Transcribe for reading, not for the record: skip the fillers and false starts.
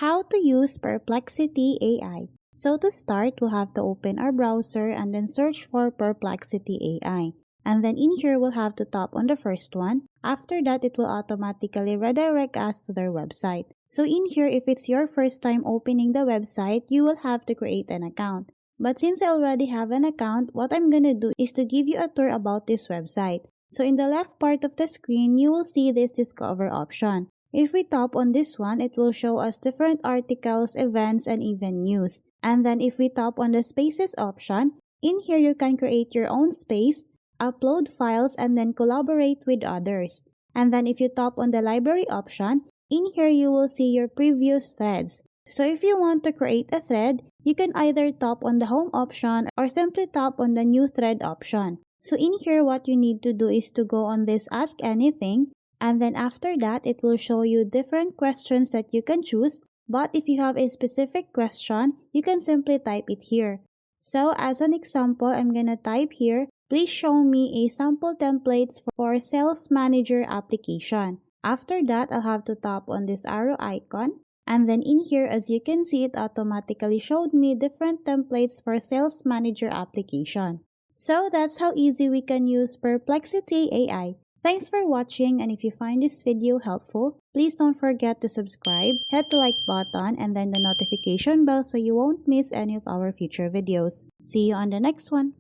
How to use Perplexity AI. So to start, we'll have to open our browser and then search for Perplexity AI. And then in here, we'll have to tap on the first one. After that, it will automatically redirect us to their website. So in here, if it's your first time opening the website, you will have to create an account. But since I already have an account, what I'm gonna do is to give you a tour about this website. So in the left part of the screen, you will see this Discover option. If we tap on this one, it will show us different articles, events, and even news. And then if we tap on the Spaces option, in here you can create your own space, upload files, and then collaborate with others. And then if you tap on the Library option, in here you will see your previous threads. So if you want to create a thread, you can either tap on the Home option or simply tap on the New Thread option. So in here, what you need to do is to go on this Ask Anything, and then after that, it will show you different questions that you can choose. But if you have a specific question, you can simply type it here. So as an example, I'm gonna type here, please show me a sample templates for sales manager application. After that, I'll have to tap on this arrow icon. And then in here, as you can see, it automatically showed me different templates for sales manager application. So that's how easy we can use Perplexity AI. Thanks for watching, and if you find this video helpful, please don't forget to subscribe, hit the like button, and then the notification bell so you won't miss any of our future videos. See you on the next one.